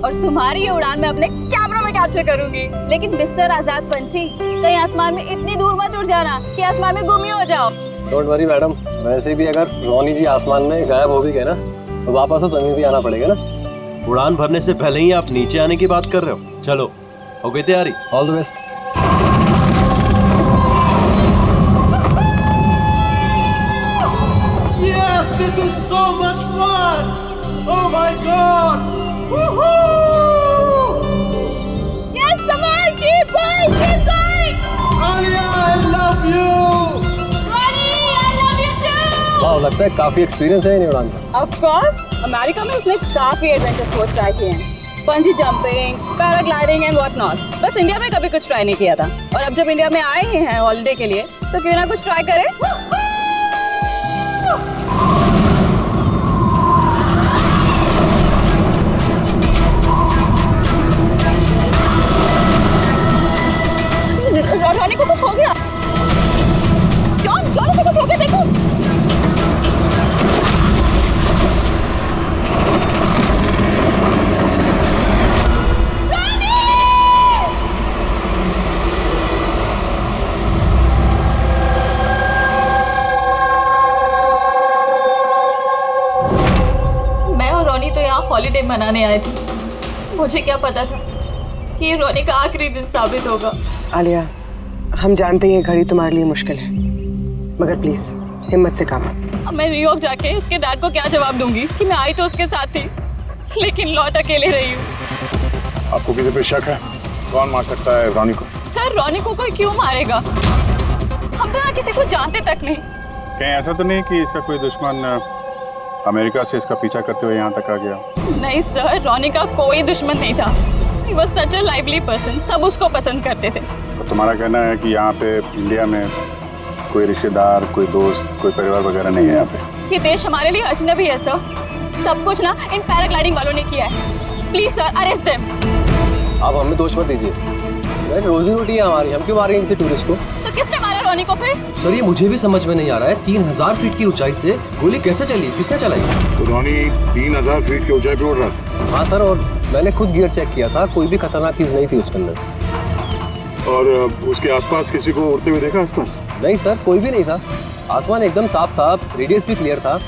और तुम्हारी ये उड़ान मैं अपने कैमरा में कैप्चर करूंगी। लेकिन मिस्टर आजाद पंछी, कहीं आसमान में इतनी दूर मत उड़ जाना कि आसमान में गुम ही हो जाओ। डोंट वरी मैडम, वैसे भी अगर रोनी जी आसमान में गायब हो भी गए ना तो वापस तो जमीन भी आना पड़ेगा ना। उड़ान भरने से पहले ही आप नीचे आने की बात कर रहे हो। चलो, हो गई तैयारी? All the best. Yes, this is so much fun! Oh my God! Woohoo! Yes, come on, keep going, keep going. Alia, I love you! Ronnie, I love you too. वाह, लगता है काफी एक्सपीरियंस है इन उड़ान का। Of course, अमेरिका में उसने काफी एडवेंचर स्पोर्ट्स ट्राई किए हैं, पंजी jumping, paragliding and what not. बस इंडिया में कभी कुछ ट्राई नहीं किया था, और अब जब इंडिया में आए ही हैं हॉलिडे के लिए तो क्यों ना कुछ ट्राई करें। रोनी को कुछ हो गया। जॉन को कुछ हो गया, देखो। मैं और रोनी तो यहाँ हॉलिडे मनाने आए थे। मुझे क्या पता था कि ये रोनी का आखिरी दिन साबित होगा। आलिया, हम जानते हैं ये घड़ी तुम्हारे लिए मुश्किल है, मगर प्लीज हिम्मत से काम लो। अब मैं न्यूयॉर्क जाके उसके डैड को क्या जवाब दूंगी कि मैं आई तो उसके साथ थी लेकिन लौट अकेले रही हूँ। आपको किसी पे शक है? कौन मार सकता है रोनी को? सर, रोनी को कोई क्यों मारेगा? हम तो यहाँ किसी को जानते तक नहीं। कहीं ऐसा तो नहीं कि इसका कोई दुश्मन अमेरिका से इसका पीछा करते हुए यहाँ तक आ गया? नहीं सर, रोनी का कोई दुश्मन नहीं था। He was such a lively person, सब उसको पसंद करते थे। तो तुम्हारा कहना है कि यहाँ पे इंडिया में कोई रिश्तेदार, कोई दोस्त, कोई परिवार वगैरह नहीं है यहाँ पे? ये देश हमारे लिए अजनबी है सर। सब कुछ ना इन पैराग्लाइडिंग वालों ने किया है। Please sir, arrest them. आप हमें दोष मत दीजिए, रोजी रोटी है हमारी, हम क्यों मारेंगे इनके टूरिस्ट को? तो किसने मारा रोनी को फिर? सर, ये मुझे भी समझ में नहीं आ रहा है। 3000 फीट की ऊंचाई से गोली कैसे चली? किसने चलाई? तो रोनी 3000 फीट की ऊंचाई पे उड़ रहा था। हाँ सर, और मैंने खुद गियर चेक किया था, कोई भी खतरनाक चीज नहीं थी उसके अंदर। और उसके आसपास किसी को उड़ते हुए देखा आसपास? नहीं सर, कोई भी नहीं था। आसमान एकदम साफ था, रेडियस भी क्लियर था,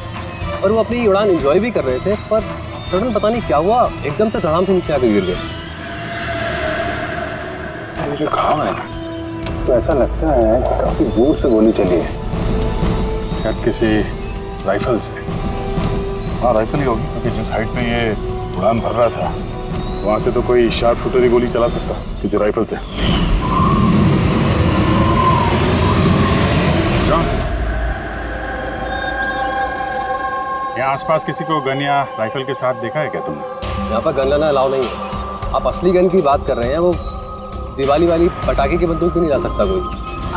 और वो अपनी उड़ान एंजॉय भी कर रहे थे। पर सडन पता नहीं क्या हुआ, एकदम से धड़ाम से नीचे आकर गिर गए। ये जो घाव है ना, तो ऐसा लगता है कि काफी दूर से गोली चली है, शायद किसी राइफल से। हाँ, राइफल ही होगी, क्योंकि जिस हाइट पे ये उड़ान भर रहा था वहां से तो कोई शार्प शूटर ही गोली चला सकता किसी राइफल से। जॉन, यहाँ आसपास किसी को गन या राइफल के साथ देखा है क्या तुमने? यहाँ पर गन लेना अलाउ नहीं है। आप असली गन की बात कर रहे हैं, वो दिवाली वाली पटाखे की बंदूक भी नहीं ला सकता कोई।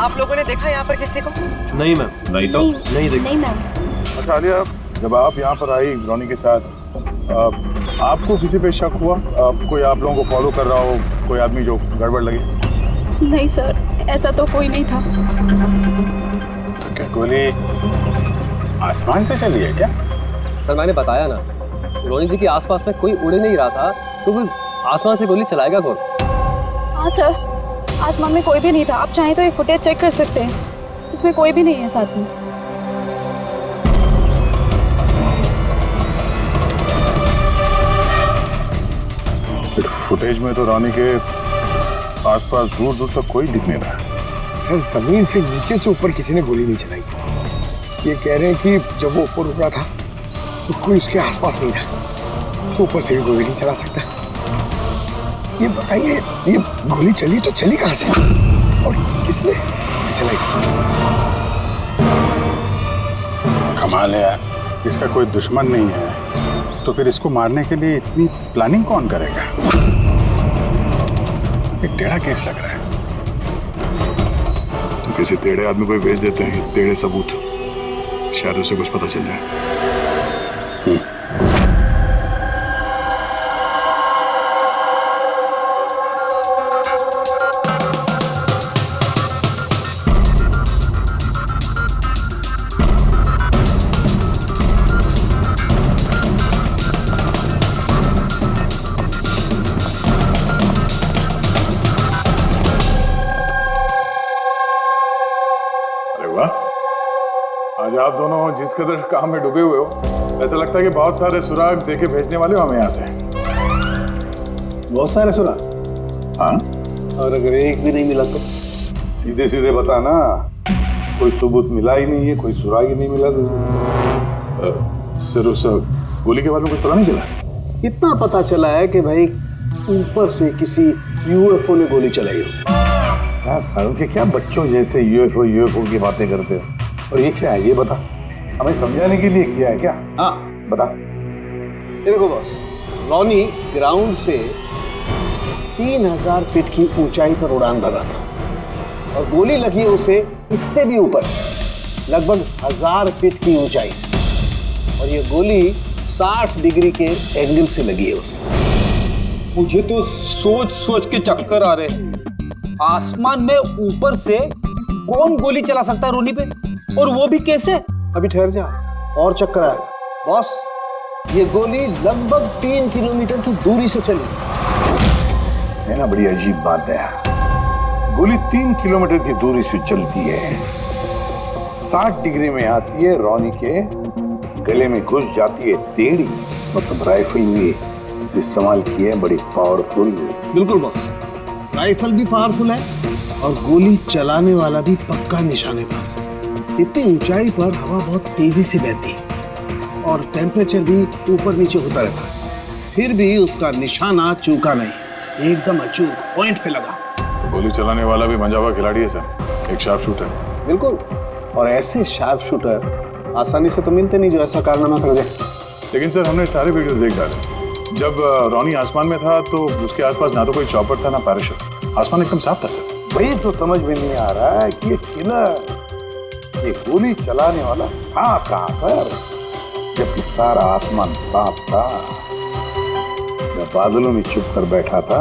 आप लोगों ने देखा यहाँ पर किसी को? नहीं मैम। नहीं तो नहीं देखा। नहीं मैम। अच्छा आलिया, जब आप यहाँ पर आई रोनी के साथ, आपको किसी पे शक हुआ? कोई आप लोगों को फॉलो कर रहा हो, कोई आदमी जो गड़बड़ लगे? नहीं सर, ऐसा तो कोई नहीं था। तो क्या गोली आसमान से चली है क्या? सर, मैंने बताया ना, रोनी जी के आसपास में कोई उड़ नहीं रहा था, तो फिर आसमान से गोली चलाएगा कौन? हाँ सर, आसमान में कोई भी नहीं था। आप चाहें तो ये फुटेज चेक कर सकते हैं, इसमें कोई भी नहीं है साथ में। फुटेज में तो रोनी के आसपास दूर दूर तक कोई दिख नहीं रहा। सर, जमीन से नीचे से ऊपर किसी ने गोली नहीं चलाई। ये कह रहे हैं कि जब वो ऊपर उड़ा था तो कोई उसके आसपास नहीं था, तो ऊपर से भी गोली नहीं चला सकता। ये बताइए, ये गोली चली तो चली कहाँ से और किसने चलाई? कमाल है यार, इसका कोई दुश्मन नहीं है तो फिर इसको मारने के लिए इतनी प्लानिंग कौन करेगा? एक टेढ़ा केस लग रहा है। तो किसी टेढ़े आदमी को भेज देते हैं, टेढ़े सबूत, शायद उसे कुछ पता चल जाए। आप दोनों जिस कदर काम में डूबे हुए हो, ऐसा लगता है कि बहुत सारे सुराग देके भेजने वाले हो हमें यहाँ से। बहुत सारे सुराग? हाँ, और अगर एक भी नहीं मिला तो? सीधे सीधे बता ना, कोई सबूत मिला ही नहीं है, कोई सुराग ही नहीं मिला तो? सर उस गोली के बारे में कुछ पता नहीं चला? इतना पता चला है कि भाई ऊपर से किसी यूएफओ ने गोली चलाई हो। यार सालों के क्या बच्चों जैसे यूएफओ की बातें करते हो। और ये क्या है ये बता, हमें समझाने के लिए किया है क्या? हाँ बता। ये देखो बॉस, रॉनी ग्राउंड से 3000 फीट की ऊंचाई पर उड़ान भर रहा था और गोली लगी है उसे इससे भी ऊपर से, लगभग 1000 फीट की ऊंचाई से। और ये गोली 60 डिग्री के एंगल से लगी है उसे। मुझे तो सोच सोच के चक्कर आ रहे हैं। आसमान में ऊपर से कौन गोली चला सकता है रोनी पे, और वो भी कैसे? अभी ठहर जा, और चक्कर आएगा। बॉस, ये गोली लगभग 3 किलोमीटर की दूरी से चली है ना। बड़ी अजीब बात है, गोली 3 किलोमीटर की दूरी से चलती है, 60 डिग्री में आती है, रॉनी के गले में घुस जाती है टेढ़ी। मतलब राइफल भी इस्तेमाल की है, बड़ी पावरफुल। बिल्कुल बॉस, राइफल भी पावरफुल है और गोली चलाने वाला भी पक्का निशानेबाज है। इतनी ऊंचाई पर हवा बहुत तेजी से बहती है और टेम्परेचर भी ऊपर नीचे होता रहता है, फिर भी उसका निशाना चूका नहीं, एकदम अचूक पॉइंट पे लगा। गोली चलाने वाला भी मंजा हुआ खिलाड़ी है सर, एक शार्प शूटर। बिल्कुल, और ऐसे शार्प शूटर आसानी से तो मिलते नहीं जो ऐसा कारनामा कर जाए। लेकिन सर हमने सारे वीडियोस देख डाले। जब रॉनी आसमान में था तो उसके आसपास ना तो कोई चॉपर था ना पैराशूट, आसमान एकदम साफ था सर। वही तो समझ में नहीं आ रहा है कि ये किलर, ये गोली चलाने वाला था कहाँ पर, जबकि सारा आसमान साफ था, मैं बादलों में छुप कर बैठा था।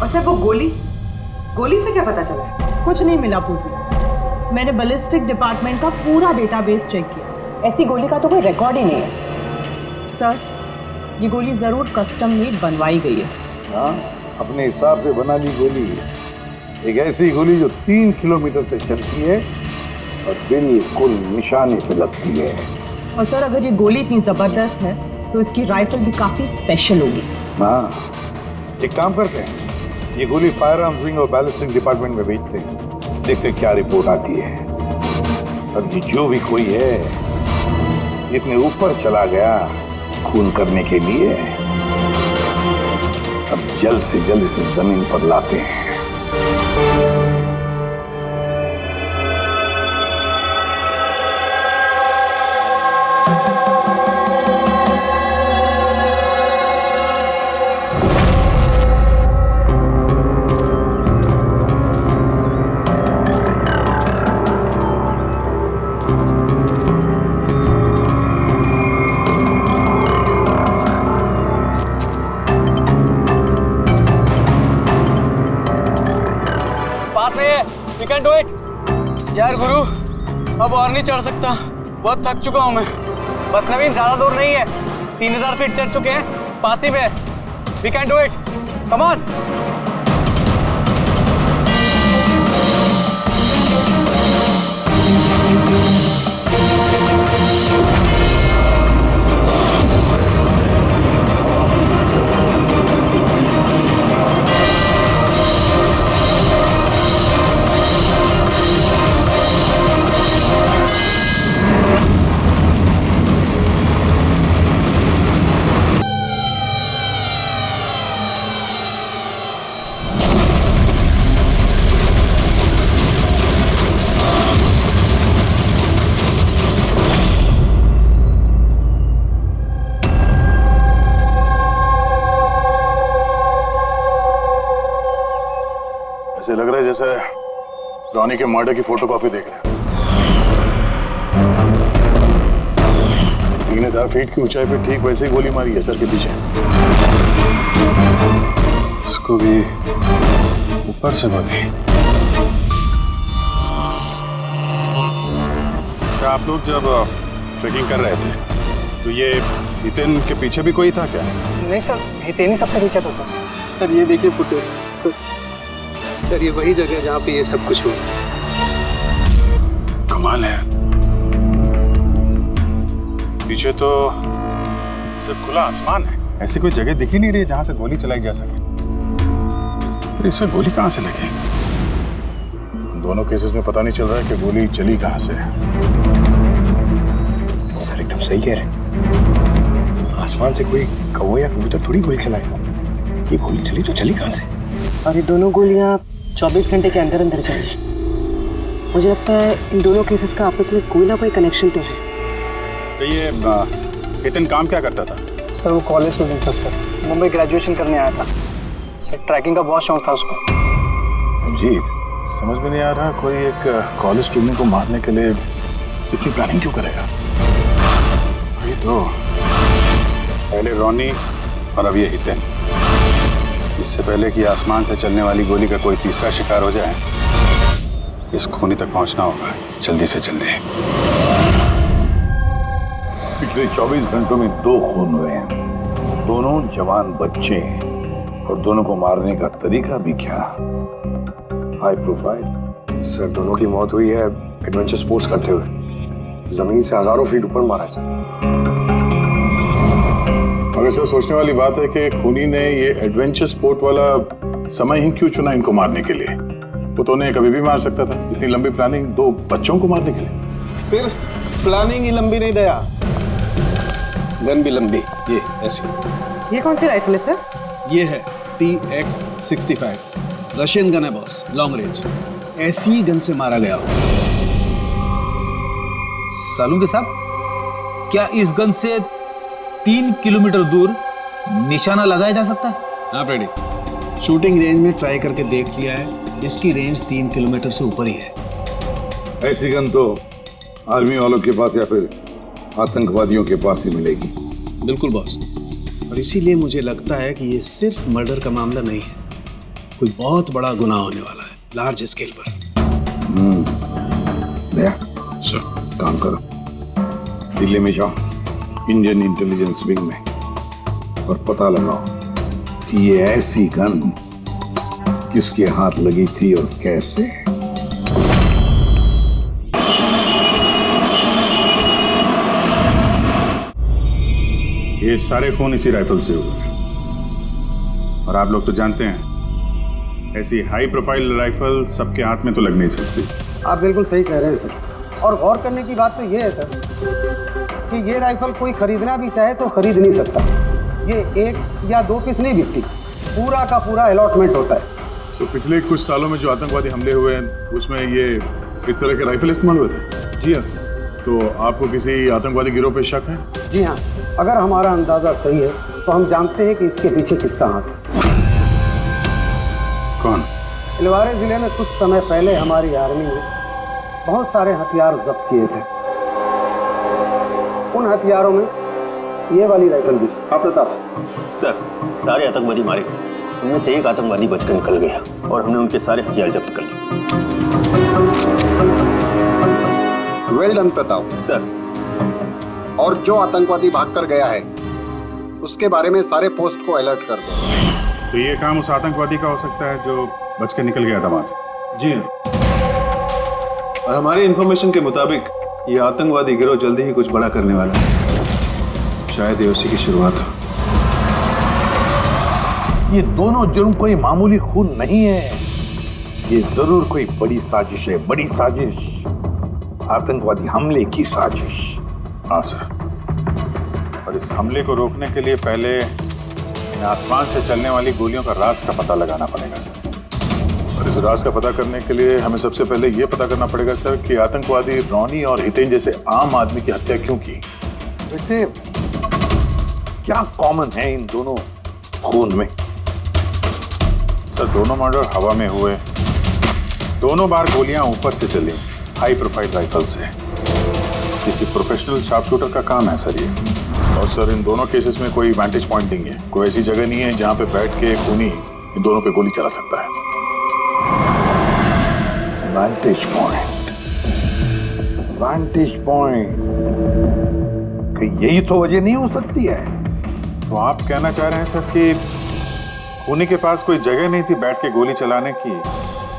और सर वो गोली से क्या पता चला? कुछ नहीं मिला पूर्वी। मैंने बैलिस्टिक डिपार्टमेंट का पूरा डेटाबेस चेक किया, ऐसी गोली का तो कोई रिकॉर्ड ही नहीं है। सर ये गोली जरूर कस्टम मेड बनवाई गई है। हाँ, अपने हिसाब से बना ली गोली, एक ऐसी गोली जो 3 किलोमीटर से चलती है और बिल्कुल निशाने पे लगती है। और सर अगर ये गोली इतनी जबरदस्त है तो इसकी राइफल भी काफी स्पेशल होगी। हाँ, एक काम करते हैं, ये गोली फायर आर्म्स विंग और बैलिस्टिक डिपार्टमेंट में भेजते हैं, देखते क्या रिपोर्ट आती है। अब ये जो भी कोई है इतने ऊपर चला गया खून करने के लिए, अब जल्द से जल्द इसे जमीन पर लाते हैं। यार गुरु, अब और नहीं चढ़ सकता, बहुत थक चुका हूं मैं। बस नवीन, ज्यादा दूर नहीं है, 3000 फीट चढ़ चुके हैं, पास ही में। We can do it, come on. ऐसे लग रहा है जैसे रॉनी के मर्डर की फोटोकॉपी देख रहे हैं। 3000 फीट की ऊंचाई पे ठीक वैसे ही गोली मारी है सर के पीछे। इसको भी ऊपर से गोली। क्या आप लोग जब ट्रेकिंग कर रहे थे तो ये हितेन के पीछे भी कोई था क्या? नहीं सर, हितेन ही सबसे पीछे था सर। सर ये देखिए फुटेज। सर ये वही जगह है जहाँ पे ये सब कुछ हुआ। कमाल है, पीछे तो सिर्फ खुला आसमान है, ऐसी कोई जगह दिख ही नहीं रही जहां से गोली चलाई जा सके। फिर इससे गोली कहां से लगी? दोनों केसेस में पता नहीं चल रहा है कि गोली चली कहां से। सर एकदम सही कह रहे हैं, आसमान से कोई कौवा या कबूतर थोड़ी गोली चलाएगा। ये गोली चली तो चली कहां से? और ये दोनों गोलियां 24 घंटे के अंदर अंदर चली। मुझे लगता है इन दोनों केसेस का आपस में कोई ना कोई कनेक्शन तो है। तो ये हितन काम क्या करता था? सर वो कॉलेज स्टूडेंट था सर, मुंबई ग्रेजुएशन करने आया था सर। ट्रैकिंग का बहुत शौक था उसको। अजीब, समझ में नहीं आ रहा कोई एक कॉलेज स्टूडेंट को मारने के लिए इतनी प्लानिंग क्यों करेगा। वही तो, पहले रॉनी और अब ये हितन। इससे पहले कि आसमान से चलने वाली गोली का कोई तीसरा शिकार हो जाए, इस खूनी तक पहुंचना होगा जल्दी से जल्दी। पिछले 24 घंटों में 2 खून हुए हैं, दोनों जवान बच्चे हैं और दोनों को मारने का तरीका भी क्या हाई प्रोफाइल। सर दोनों की मौत हुई है एडवेंचर स्पोर्ट्स करते हुए, जमीन से हजारों फीट ऊपर मारा है सर। मगर सर सोचने वाली बात है कि खूनी ने ये एडवेंचर स्पोर्ट वाला समय ही क्यों चुना इनको मारने के लिए? वो तो उन्हें कभी भी मार सकता था। इतनी लंबी प्लानिंग 2 बच्चों को मारने के लिए। सिर्फ प्लानिंग ही लंबी नहीं दया, गन भी लंबी। ये ऐसी। ये कौन सी राइफल है सर? ये है TX-65, रशियन गन है बॉस, लॉन्ग रेंज। ऐसी गन से मारा गया हो। सालुंके साहब, क्या इस गन से 3 किलोमीटर दूर निशाना लगाया जा सकता है? हाँ फ्रेडी, शूटिंग रेंज में ट्राई करके देख लिया है, इसकी रेंज 3 किलोमीटर से ऊपर ही है। ऐसी गन तो आर्मी वालों के पास या फिर आतंकवादियों के पास ही मिलेगी। बिल्कुल बॉस, और इसीलिए मुझे लगता है कि ये सिर्फ मर्डर का मामला नहीं है, कोई बहुत बड़ा गुनाह होने वाला है, लार्ज स्केल पर। सर काम करो, दिल्ली में जाओ इंडियन इंटेलिजेंस विंग में और पता लगाओ कि ये ऐसी गन किसके हाथ लगी थी और कैसे। ये सारे खून इसी राइफल से हुए और आप लोग तो जानते हैं ऐसी हाई प्रोफाइल राइफल सबके हाथ में तो लग नहीं सकती। आप बिल्कुल सही कह रहे हैं सर। और गौर करने की बात तो ये है सर कि ये राइफल कोई खरीदना भी चाहे तो खरीद नहीं सकता। ये 1 या 2 पीस नहीं बिकती, पूरा का पूरा अलॉटमेंट होता है। तो पिछले कुछ सालों में जो आतंकवादी हमले हुए हैं उसमें ये इस तरह के राइफल इस्तेमाल हुए थे? जी हाँ। तो आपको किसी आतंकवादी गिरोह पे शक है? जी हाँ, अगर हमारा अंदाजा सही है तो हम जानते हैं कि इसके पीछे किसका हाथ है। कौन? इलवारे जिले में कुछ समय पहले हमारी आर्मी ने बहुत सारे हथियार जब्त किए थे। उन हथियारों में ये वाली राइफल भी। हाँ प्रताप सर, सारे आतंकवादी मारे गए, उनमें से एक आतंकवादी बचकर निकल गया और हमने उनके सारे हथियार जब्त कर लिए। Well done Pratap sir. और जो आतंकवादी भागकर गया है उसके बारे में सारे पोस्ट को अलर्ट कर दो। तो ये काम उस आतंकवादी का हो सकता है जो बच के निकल गया था वहां से? जी हाँ, और हमारी इंफॉर्मेशन के मुताबिक ये आतंकवादी गिरोह जल्दी ही कुछ बड़ा करने वाला है। शायद ये उसी की शुरुआत हो। ये दोनों जुर्म कोई मामूली खून नहीं है, ये जरूर कोई बड़ी साजिश है, बड़ी साजिश, आतंकवादी हमले की साजिश। हाँ सर, और इस हमले को रोकने के लिए पहले इन आसमान से चलने वाली गोलियों का राज का पता लगाना पड़ेगा सर। और इस राज का पता करने के लिए हमें सबसे पहले ये पता करना पड़ेगा सर कि आतंकवादी रॉनी और हितेन जैसे आम आदमी की हत्या क्यों की। वैसे क्या कॉमन है इन दोनों खून में? सर दोनों मर्डर हवा में हुए, दोनों बार गोलियां ऊपर से चली, हाई प्रोफाइल राइफल से। किसी प्रोफेशनल शार्प शूटर का काम है सर ये। और सर इन दोनों केसेस में कोई वैंटेज पॉइंट नहीं है, कोई ऐसी जगह नहीं है जहां पे बैठ के खूनी इन दोनों पे गोली चला सकता है। वैंटेज पॉइंट, वैंटेज पॉइंट, कहीं यही तो वजह नहीं हो सकती है? तो आप कहना चाह रहे हैं सर कि खूनी के पास कोई जगह नहीं थी बैठ के गोली चलाने की,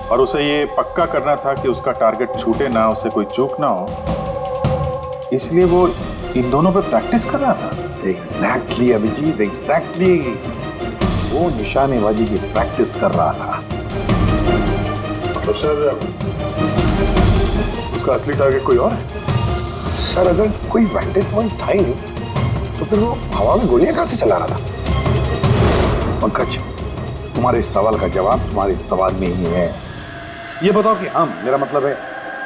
और उसे ये पक्का करना था कि उसका टारगेट छूटे ना, उससे कोई चूक ना हो, इसलिए वो इन दोनों पे प्रैक्टिस कर रहा था। Exactly Abhijeet, exactly. वो निशानेबाजी की प्रैक्टिस कर रहा था। मतलब सर उसका असली टारगेट कोई और है? सर अगर कोई वैंटेज पॉइंट था ही नहीं तो फिर वो हवा में गोलियां कहां से चला रहा था? पंकज, तुम्हारे इस सवाल का जवाब तुम्हारे इस सवाल में ही है। ये बताओ कि मेरा मतलब है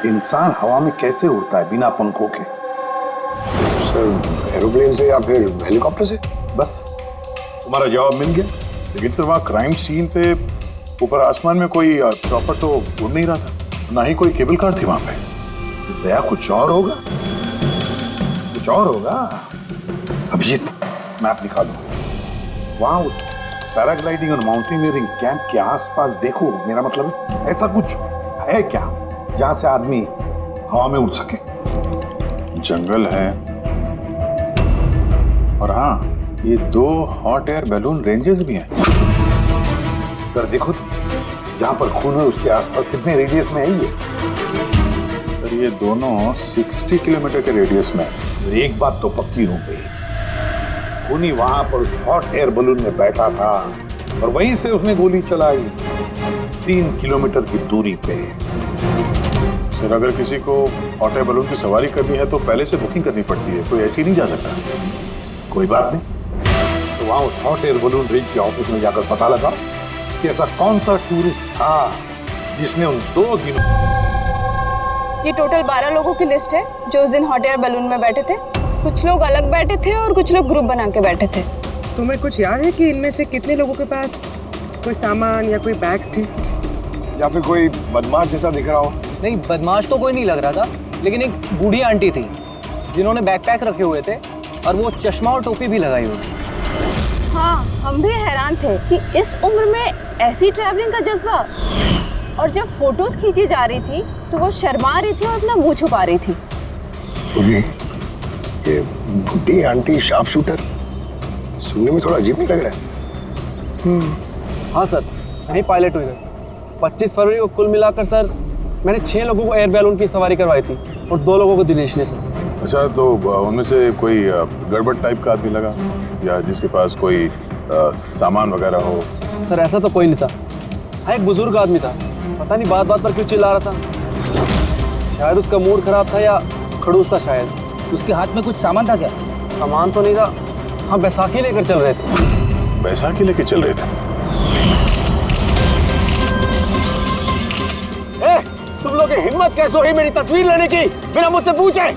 इंसान हवा में कैसे उड़ता है बिना पंखों के? सर एरोप्लेन से या फिर हेलीकॉप्टर से। बस तुम्हारा जवाब मिल गया। लेकिन सर वहाँ क्राइम सीन पे ऊपर आसमान में कोई चॉपर तो उड़ नहीं रहा था, ना ही कोई केबल कार थी वहां पे। दया कुछ और होगा, कुछ और होगा। अभिजीत, मैप निकालो। वहां उस पैराग्लाइडिंग और माउंटेनियरिंग कैंप के आसपास देखो। मेरा मतलब ऐसा कुछ है क्या जहां से आदमी हवा में उड़ सके? जंगल है और हाँ, ये 2 हॉट एयर बैलून रेंजेस भी हैं। कर देखो तुम, जहां पर खून है उसके आसपास कितने रेडियस में है ये? सर ये दोनों 60 किलोमीटर के रेडियस में है। एक बात तो पक्की हो गई, खूनी वहां पर उस हॉट एयर बलून में बैठा था और वहीं से उसने गोली चलाई 3 किलोमीटर की दूरी पे। सर अगर किसी को हॉट एयर बलून की सवारी करनी है तो पहले से बुकिंग करनी पड़ती है, कोई ऐसी नहीं जा सकता। कोई बात नहीं, तो वहां उस हॉट एयर बलून रेंज के ऑफिस में जाकर पता लगा कि ऐसा कौन सा टूरिस्ट था जिसने उन 2 दिनों। ये टोटल 12 लोगों की लिस्ट है जो उस दिन हॉट एयर बलून में बैठे थे। कुछ लोग अलग बैठे थे और कुछ लोग ग्रुप बना के बैठे थे। तुम्हें कुछ याद है कि इनमें से कितने लोगों के पास कोई सामान या कोई बैग्स थे? या फिर कोई बदमाश जैसा दिख रहा हो? नहीं, बदमाश तो कोई नहीं लग रहा था, लेकिन एक बूढ़ी आंटी थी जिन्होंने बैकपैक रखे हुए थे और वो चश्मा और टोपी भी लगाई हुई थी। हाँ, हम भी हैरान थे कि इस उम्र में ऐसी ट्रैवलिंग का जज्बा। और जब फोटोज खींची जा रही थी तो वो शर्मा रही थी और अपना मुंह छुपा रही थी। ये बुढ़ी आंटी शार्प शूटर सुनने में थोड़ा अजीब नहीं लग रहा है? हाँ सर, यही पायलट हुई थी। 25 फरवरी को कुल मिलाकर सर मैंने 6 लोगों को एयर बैलून की सवारी करवाई थी और 2 लोगों को दिनेश ने सर। अच्छा, तो उनमें से कोई गड़बड़ टाइप का आदमी लगा या जिसके पास कोई सामान वगैरह हो? सर ऐसा तो कोई नहीं था। हाँ, एक बुजुर्ग आदमी था, पता नहीं बात बात पर क्यों चिल्ला रहा था। शायद उसका मूड खराब था या खड़ूस था शायद। उसके हाथ में कुछ सामान था क्या? सामान तो नहीं था। हाँ, बैसाखी लेकर चल रहे थे। बैसाखी लेकर चल रहे थे? तुम लोग की हिम्मत कैसे हुई मेरी तस्वीर लेने की बिना मुझसे पूछे?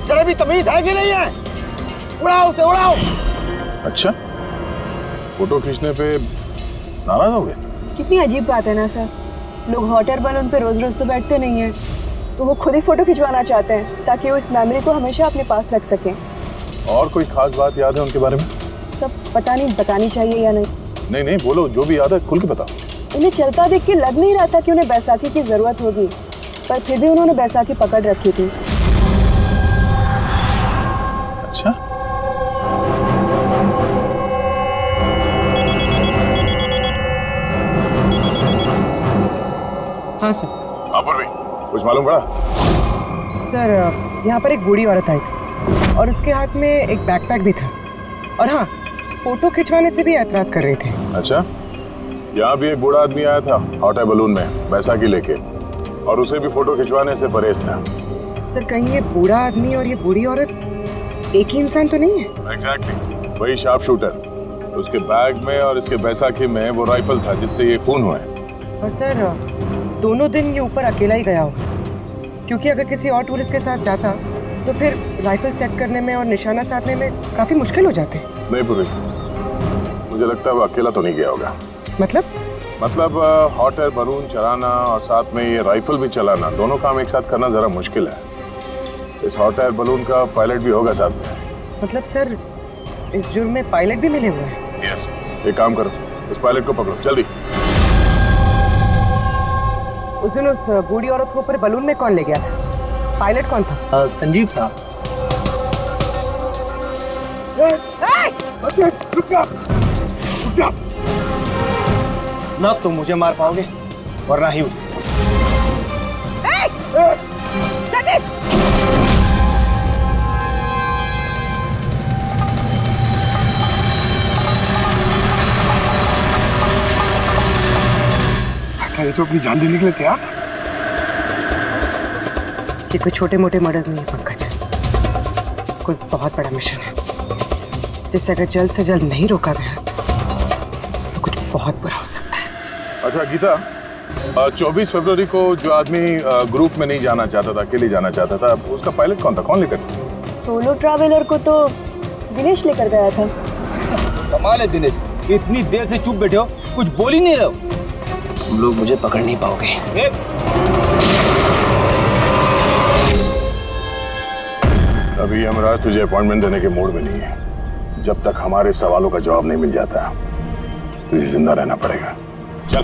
जरा भी तमीज है कि नहीं है? उड़ाओ उसे, उड़ाओ। अच्छा, फोटो खींचने पे नाराज हो गए? कितनी अजीब बात है ना सर। लोग हॉट एयर बलून पे रोज रोज तो बैठते नहीं हैं, तो वो खुद ही फोटो खिंचवाना चाहते हैं ताकि वो इस मेमोरी को हमेशा अपने पास रख सकें। और कोई खास बात याद है उनके बारे में? सब पता नहीं बतानी चाहिए या नहीं। नहीं नहीं, बोलो, जो भी याद है खुल के बताओ। उन्हें चलता देख के लग नहीं रहा था कि उन्हें बैसाखी की जरूरत होगी, पर फिर भी उन्होंने बैसाखी पकड़ रखी थी। अच्छा, हाँ सर। अपूर्वी, कुछ मालूम पड़ा? सर यहाँ पर एक बूढ़ी औरत आई थी और उसके हाथ में एक बैकपैक भी था। और हाँ, फोटो खिंचवाने से भी एतराज कर रहे थे। अच्छा, यहाँ भी एक बूढ़ा आदमी आया था हॉट एयर बलून में बैसाखी लेके, और उसे भी फोटो खिंचवाने से परहेज था। सर कहीं ये बूढ़ा आदमी और ये बूढ़ी औरत एक ही इंसान तो नहीं है? एग्जैक्टली, वही शार्प शूटर। उसके बैग में और इसके बैसाखी में वो राइफल था जिससे ये खून हुआ है। और सर दोनों दिन ये ऊपर अकेला ही गया होगा, क्योंकि अगर किसी और टूरिस्ट के साथ जाता तो फिर राइफल सेट करने में और निशाना साधने में काफी मुश्किल हो जाते। नहीं पूरी, मुझे लगता है वो अकेला तो नहीं गया होगा। मतलब हॉट एयर बलून चलाना और साथ में ये राइफल भी चलाना, दोनों काम एक साथ करना जरा मुश्किल है। इस हॉट एयर बलून का पायलट भी होगा साथ में। मतलब सर इस जुर्म में पायलट भी मिले हुए हैं? यस, एक काम करो, उस पायलट को पकड़ो जल्दी। उस दिन उस बूढ़ी औरत को ऊपर बलून में कौन ले गया था? पायलट कौन था? संजीव था। ना तुम मुझे मार पाओगे और ना ही उसे। मैं तो अपनी जान देने के लिए तैयार था। ये कोई छोटे मोटे मर्डर्स नहीं है पंकज, कोई बहुत बड़ा मिशन है जिसे अगर जल्द से जल्द नहीं रोका गया तो कुछ बहुत बुरा हो सकता है। अच्छा गीता, 24 फरवरी को जो आदमी ग्रुप में नहीं जाना चाहता था, अकेले जाना चाहता था, उसका पायलट कौन था? कौन लेकर? सोलो ट्रैवलर को तो दिनेश लेकर गया था। कमाल है दिनेश, इतनी देर से चुप बैठे हो, कुछ बोल ही नहीं रहे हो। तुम लोग मुझे पकड़ नहीं पाओगे। अभी यमराज तुझे अपॉइंटमेंट देने के मूड में नहीं है। जब तक हमारे सवालों का जवाब नहीं मिल जाता तुझे जिंदा रहना पड़ेगा। चल।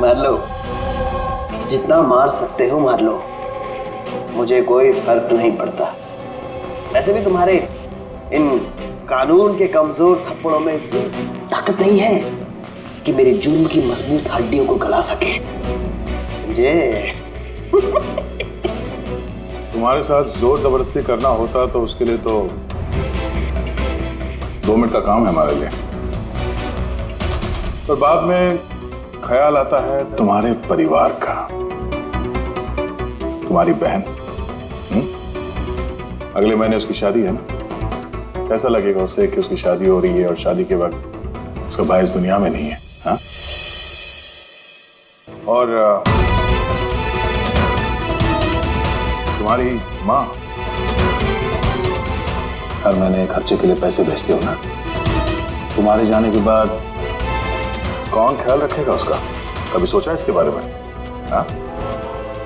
मार लो, जितना मार सकते हो मार लो, मुझे कोई फर्क नहीं पड़ता। वैसे भी तुम्हारे इन कानून के कमजोर थप्पड़ों में इतनी ताकत नहीं है कि मेरे जुर्म की मजबूत हड्डियों को गला सके। मुझे तुम्हारे साथ जोर जबरदस्ती करना होता तो उसके लिए तो 2 मिनट का काम है हमारे लिए, पर बाद में ख्याल आता है तुम्हारे परिवार का, तुम्हारी बहन। अगले महीने उसकी शादी है ना, कैसा लगेगा उसे कि उसकी शादी हो रही है और शादी के वक्त उसका भाई इस दुनिया में नहीं है? हाँ? और तुम्हारी माँ हर महीने खर्चे के लिए पैसे भेजती हो ना, तुम्हारे जाने के बाद कौन ख्याल रखेगा उसका? कभी सोचा है इसके बारे में? हाँ?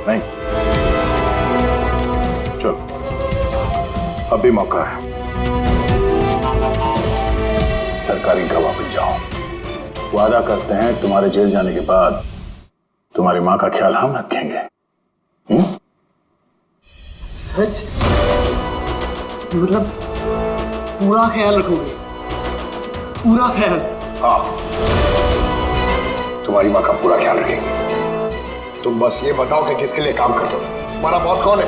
नहीं? चलो, अब भी मौका है, सरकारी गवाह बन जाओ। वादा करते हैं तुम्हारे जेल जाने के बाद तुम्हारी माँ का ख्याल हम रखेंगे। सच? मतलब पूरा ख्याल रखोगे? पूरा ख्याल? हाँ, तुम्हारी माँ का पूरा ख्याल रखेंगे। तुम बस ये बताओ कि किसके लिए काम करते हो? तुम्हारा बॉस कौन है?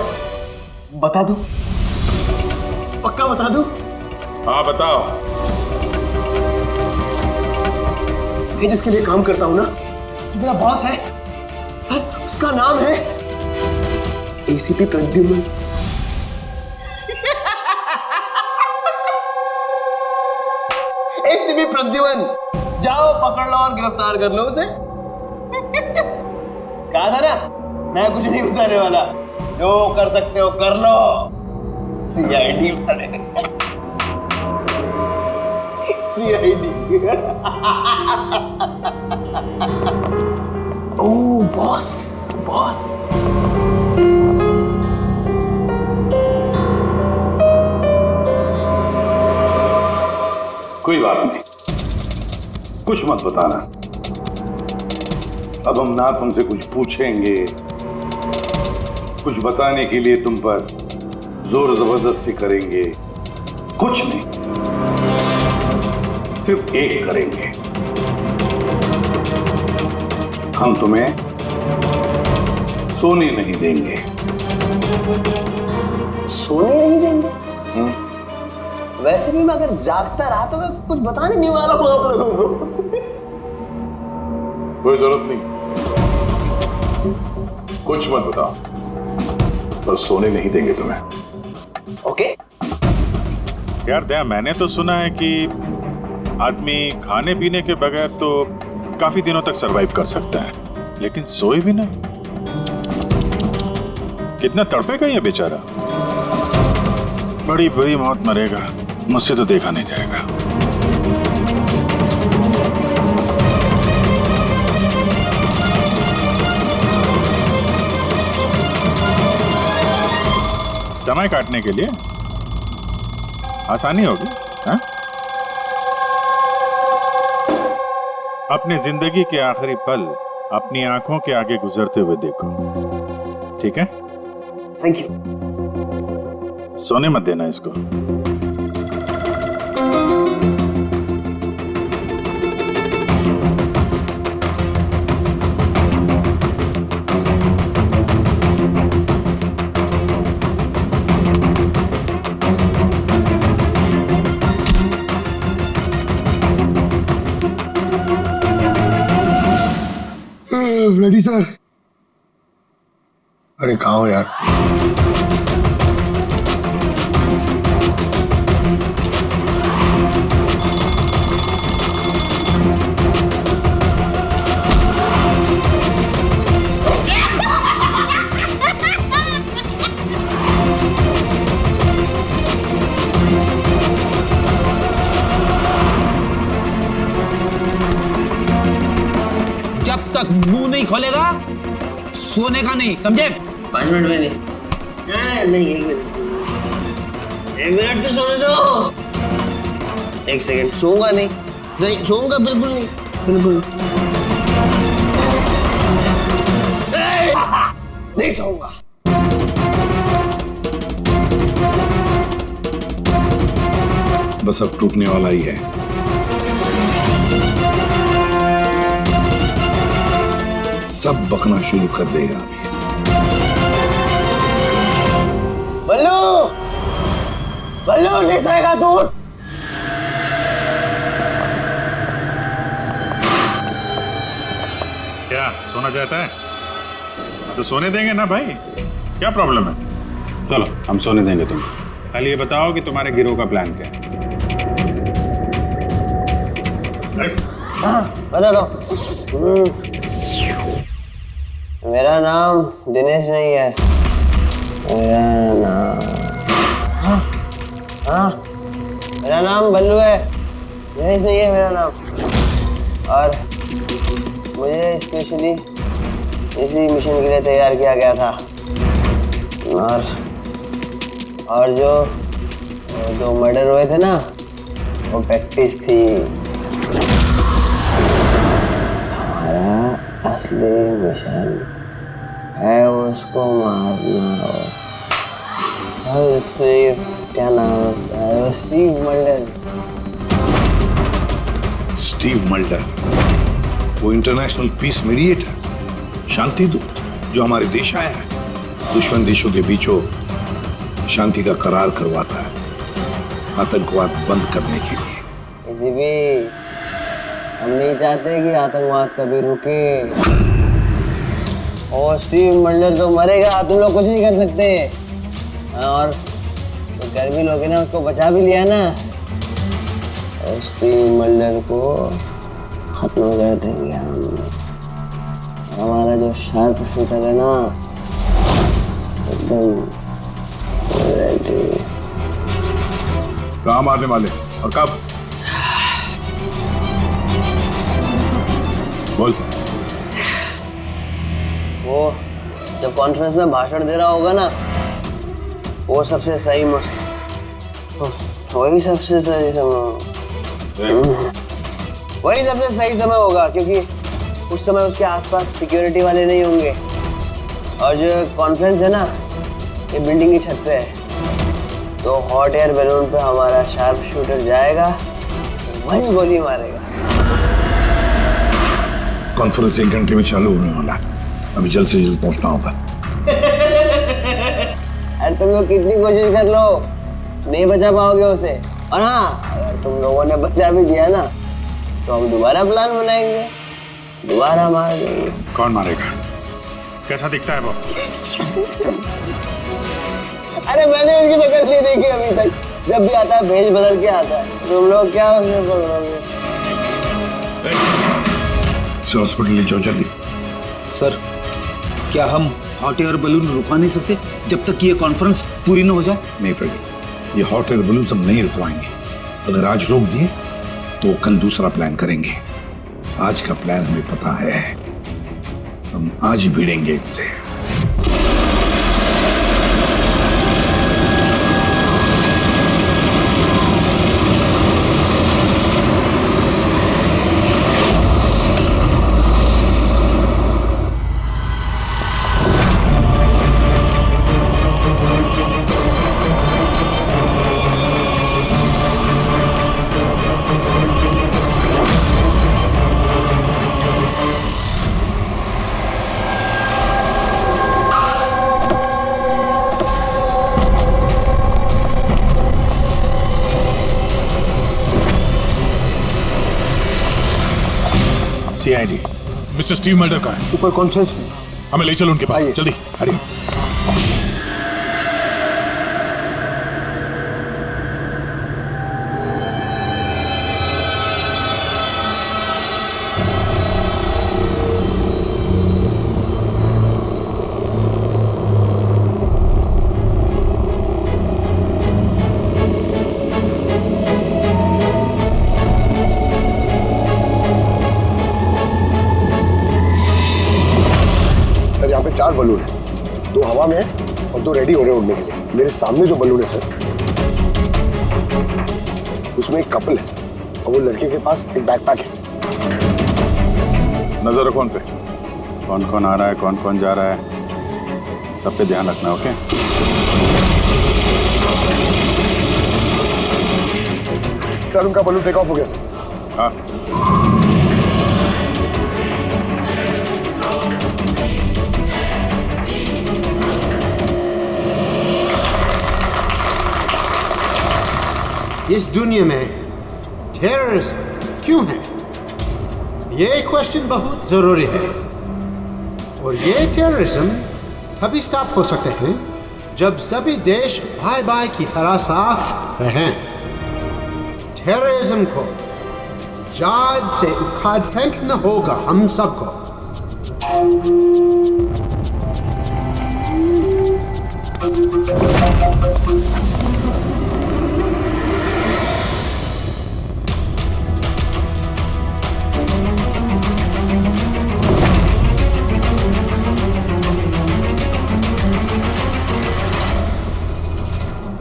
बता दो, पक्का बता दो? हाँ बताओ। मैं जिसके लिए काम करता हूं ना, मेरा बॉस है सर, उसका नाम है एसीपी प्रद्युम्न। एसीपी प्रद्युम्न, जाओ पकड़ लो और गिरफ्तार कर लो उसे। कहा था ना, मैं कुछ नहीं बताने वाला, जो कर सकते हो कर लो। CID CID. Oh boss, boss. कोई बात नहीं, कुछ मत बताना। अब हम ना तुमसे कुछ पूछेंगे, कुछ बताने के लिए तुम पर जोर जबरदस्ती करेंगे, कुछ नहीं, सिर्फ एक करेंगे, हम तुम्हें सोने नहीं देंगे। सोने नहीं देंगे? वैसे भी मैं अगर जागता रहा तो मैं कुछ बताने नहीं वाला हूं आप लोगों को। कोई जरूरत नहीं, कुछ मत बताओ, पर सोने नहीं देंगे तुम्हें। ओके? यार दया, मैंने तो सुना है कि आदमी खाने पीने के बगैर तो काफी दिनों तक सरवाइव कर सकता है, लेकिन सोए भी नहीं। कितना तड़पेगा ये बेचारा, बड़ी बुरी मौत मरेगा, मुझसे तो देखा नहीं जाएगा। समय काटने के लिए आसानी होगी, हाँ? अपनी जिंदगी के आखिरी पल अपनी आंखों के आगे गुजरते हुए देखो, ठीक है? Thank you. सोने मत देना इसको। Ready sir. अरे कहाँ हो यार? जब तक मुंह नहीं खोलेगा सोने का नहीं, समझे? 5 मिनट में नहीं। नहीं 1 मिनट। 1 मिनट तो सोने दो। 1 सेकंड। सोऊंगा नहीं। नहीं सोऊंगा बिल्कुल नहीं। बिल्कुल नहीं सोऊंगा। बस अब टूटने वाला ही है। सब बकना शुरू कर देगा अभी। बल्लू, बल्लू नहीं सोएगा तू। क्या सोना चाहता है? तो सोने देंगे ना भाई, क्या प्रॉब्लम है? चलो हम सोने देंगे तुम्हें। खाली ये बताओ कि तुम्हारे गिरोह का प्लान क्या है? हाँ बता दो। मेरा नाम दिनेश नहीं है। मेरा नाम मेरा नाम बल्लू है। दिनेश नहीं है मेरा नाम। और मुझे स्पेशली इसी मिशन के लिए तैयार किया गया था। और जो मर्डर हुए थे ना, वो प्रैक्टिस थी। हमारा असली मिशन है उसको मारना। और क्या नाम है उसका? Steve Mulder. स्टीव मल्डर, वो इंटरनेशनल पीस मीडिएटर, शांति दूत जो हमारे देश आया है, दुश्मन देशों के बीचों शांति का करार करवाता है, आतंकवाद बंद करने के लिए। किसी भी हम नहीं चाहते कि आतंकवाद कभी रुके। और स्टीव मल्डर तो मरेगा, तुम लोग कुछ नहीं कर सकते। और तो कर भी लोगे ना, उसको बचा भी लिया ना, और स्टीव मल्डर को खत्म कर देंगे हम। हमारा जो शार्प शूटर है ना, एकदम रेडी। कहाँ मारने वाले और कब? बोल। वो जब कॉन्फ्रेंस में भाषण दे रहा होगा ना, वो सबसे सही वही सबसे सही समय होगा, क्योंकि उस समय उसके आसपास सिक्योरिटी वाले नहीं होंगे। और जो कॉन्फ्रेंस है ना, ये बिल्डिंग की छत पे है, तो हॉट एयर बैलून पे हमारा शार्प शूटर जाएगा, वही गोली मारेगा। कॉन्फ्रेंस 1 घंटे में चालू होने वाला है, अभी जल्द से जल्द पहुंचना होगा। अरे तुम लोग कितनी कोशिश कर लो, नहीं बचा पाओगे उसे। और हाँ, अगर तुम लोगों ने बचा भी दिया ना, तो हम दोबारा प्लान बनाएंगे, दोबारा मार देंगे। कौन मारेगा? कैसा दिखता है वो? अरे मैंने उसकी शक्ल नहीं देखी अभी तक। जब भी आता है भेज बदल के आता है। तुम लोग क्या उसमें पकड़ोगे? हॉस्पिटल ले जाओ जल्दी। सर, क्या हम हॉट एयर बलून रुकवा नहीं सकते जब तक ये कॉन्फ्रेंस पूरी न हो जाए? नहीं फ्रेडी, ये हॉट एयर बलून हम नहीं रुकवाएंगे। अगर आज रोक दिए तो कल दूसरा प्लान करेंगे। आज का प्लान हमें पता है, हम आज ही भिड़ेंगे इनसे। CID, मिस्टर स्टीव मर्डर का है। ऊपर कॉन्फ्रेंस में। हमें ले चलो उनके पास, जल्दी हरी। यहाँ पे 4 बलून है, 2 हवा में है और 2 रेडी हो रहे हैं उड़ने के लिए। मेरे सामने जो बलून है सर, उसमें एक कपल है और वो लड़के के पास एक बैकपैक है। नजर रखो उन पे, कौन कौन आ रहा है, कौन कौन जा रहा है, सब पे ध्यान रखना। ओके सर, उनका बलून टेक ऑफ हो गया सर। हाँ इस दुनिया में टेररिज्म क्यों है, ये क्वेश्चन बहुत जरूरी है। और ये टेररिज्म तभी स्टॉप हो सकते हैं जब सभी देश भाई भाई की तरह साथ रहें। टेररिज्म को जड़ से उखाड़ फेंकना होगा हम सबको।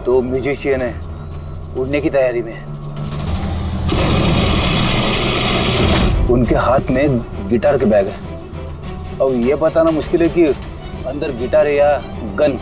तो म्यूजिशियन है, उड़ने की तैयारी में। उनके हाथ में गिटार के बैग है। अब ये बताना मुश्किल है कि अंदर गिटार है या गन।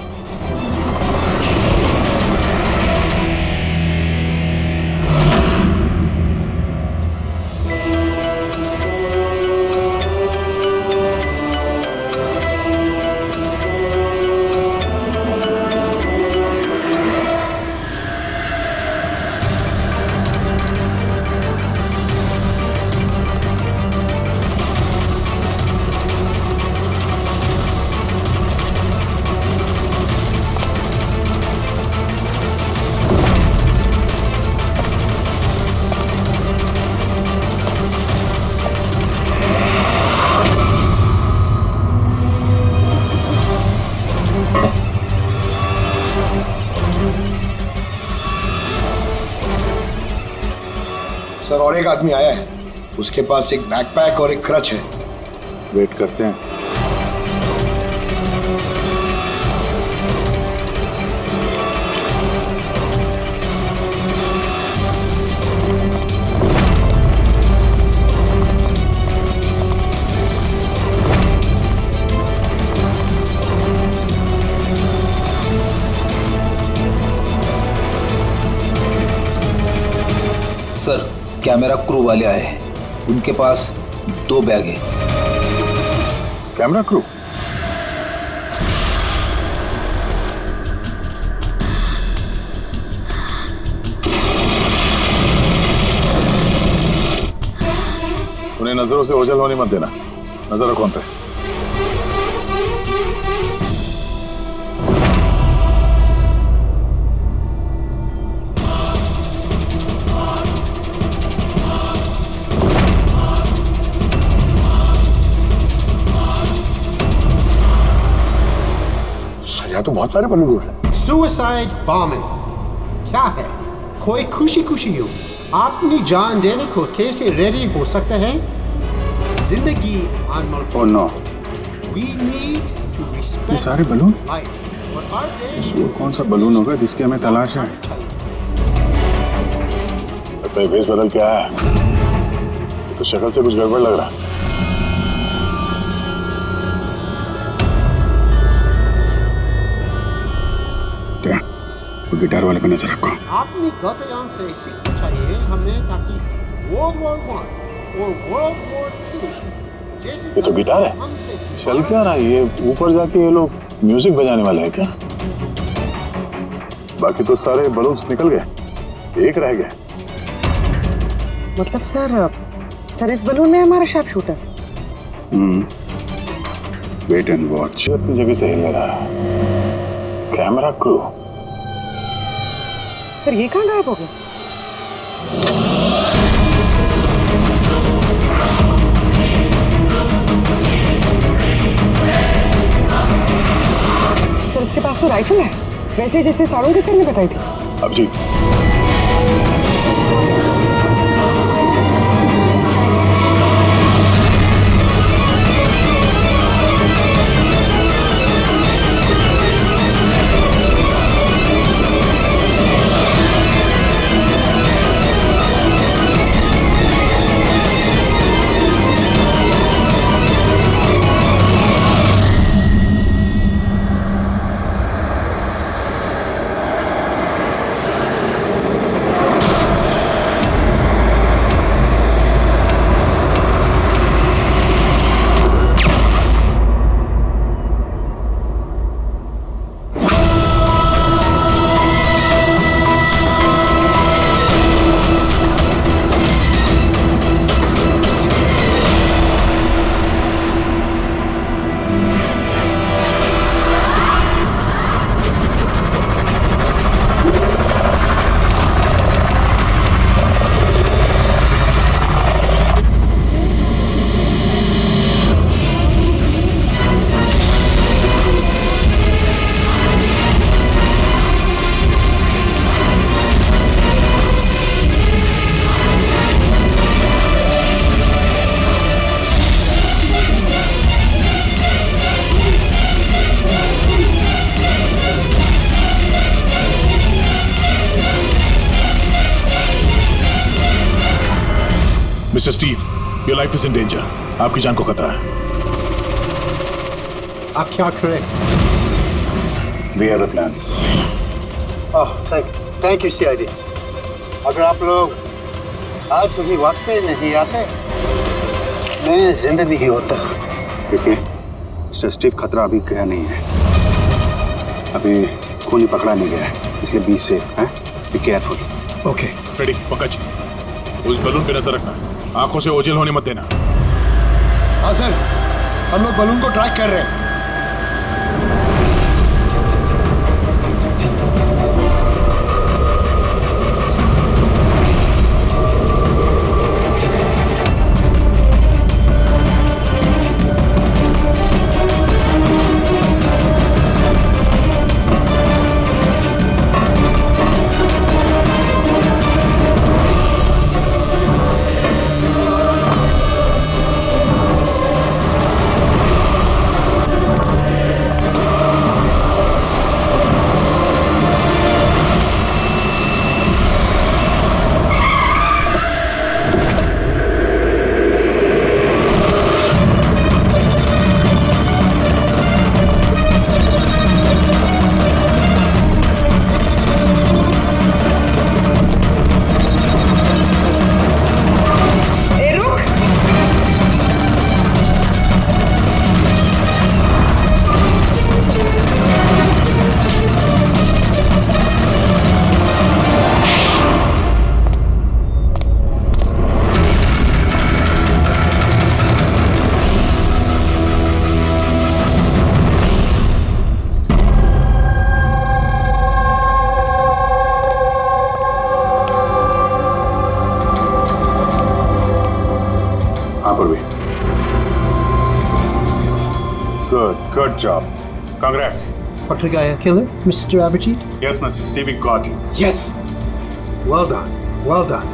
सर, और एक आदमी आया है, उसके पास एक बैकपैक और एक क्रच है। वेट करते हैं। सर, कैमरा क्रू वाले आए हैं, उनके पास 2 बैग है। Camera crew? उन्हें नजरों से ओझल होने मत देना। नजर रखो उन पे। यहाँ तो बहुत सारे बलून हैं। सुसाइड बॉम्बिंग क्या है? कोई खुशी खुशी हो अपनी जान देने को कैसे रेडी हो सकते हैं? जिंदगी अनमोल। Oh no, We need to respect ये सारे बलून? life. और our देश वो कौन सा बलून होगा जिसकी हमें तलाश है? लगता है भेष बदल के आया है। तो शक्ल से कुछ गड़बड़ लग रहा है। गिटार वाले पे नजर रखो। अपनी गलतियों से सीखना चाहिए हमें, ताकि World War I और World War II जैसे ये तो गिटार है। चल क्या रहा है ये? ऊपर जाके ये लोग म्यूजिक बजाने वाले हैं क्या? बाकी तो सारे बलून्स निकल गए, एक रह गया। मतलब सर इस बलून में हमारा sharp shooter. Wait and watch. अपनी जगह से हिल नहीं रहा। Camera crew. सर ये कहाँ गायब हो गए? सर इसके पास तो राइफल है, वैसे जैसे साड़ों के सर ने बताई थी। Abhijeet, mister Steve, your life is in danger. आपकी जान को खतरा है। आप क्या करें? We have a plan. Oh, thank you CID. अगर आप लोग आज सही वक्त पे नहीं आते, मैं जिंदा नहीं होता। देखिए, मिस्टर स्टीव, खतरा अभी गया नहीं है। अभी खूनी पकड़ा नहीं गया है, इसलिए बीच से हैं। Be careful. Okay. Ready, Pankaj, उस बलून पे नजर रखना, आंखों से ओझल होने मत देना। हाँ सर, हम लोग बलून को ट्रैक कर रहे हैं। Good job. Congrats. पकड़ गया killer, Mr. Abhijit? Yes, Mr. Steve, we got you. Yes. Well done. Well done.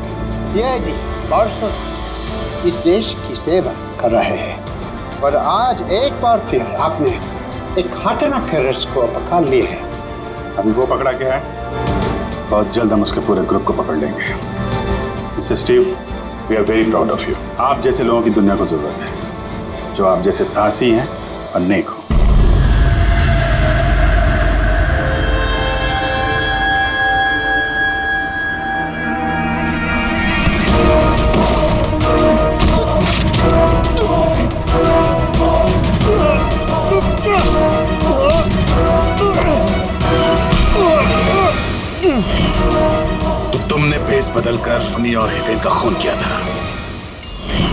CID बरसों से इस देश की सेवा कर रहे हैं और आज एक बार फिर आपने एक खतरनाक टेररिस्ट को पकड़ लिए है। अभी वो पकड़ा गया है, बहुत जल्द हम उसके पूरे ग्रुप को पकड़ लेंगे। Mister Steve, we are very proud of you. आप जैसे लोगों की दुनिया को जरूरत है, जो आप जैसे साहसी हैं और नेक हो। तो तुमने भेस बदलकर अपनी और हितेन का खून किया था।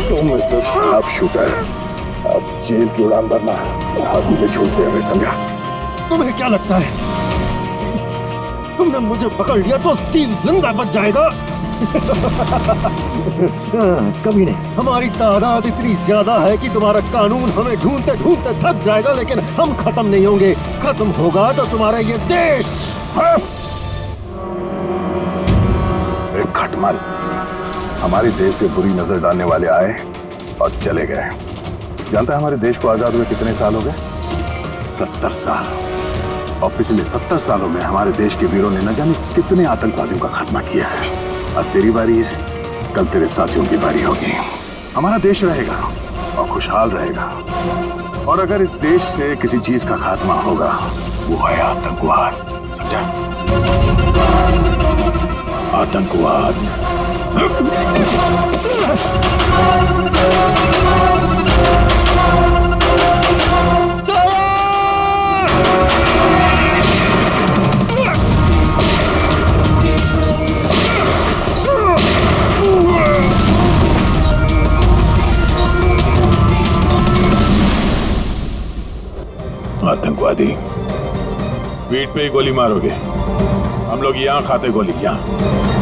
तो मिस्टर शार्प शूटर, अब जेल की उड़ान भरना हाथ पे छोड़ते हुए, समझा? तुम्हें क्या लगता है तुमने मुझे पकड़ लिया तो स्टीव जिंदा बच जाएगा? कभी नहीं। हमारी तादाद इतनी ज्यादा है कि तुम्हारा कानून हमें ढूंढते ढूंढते थक जाएगा, लेकिन हम खत्म नहीं होंगे। खत्म होगा तो तुम्हारा ये देश। एक खटमल हमारे देश पे बुरी नजर डालने वाले आए और चले गए। जानता है हमारे देश को आजाद हुए कितने साल हो गए? 70 साल। और पिछले 70 सालों में हमारे देश के वीरों ने न जाने कितने आतंकवादियों का खात्मा किया है। आज तेरी बारी है, कल तेरे साथियों की बारी होगी। हमारा देश रहेगा और खुशहाल रहेगा। और अगर इस देश से किसी चीज का खात्मा होगा, वो है आतंकवाद। समझा? आतंकवाद। आतंकवादी पीठ पे ही गोली मारोगे? हम लोग यहाँ खाते गोली, यहाँ।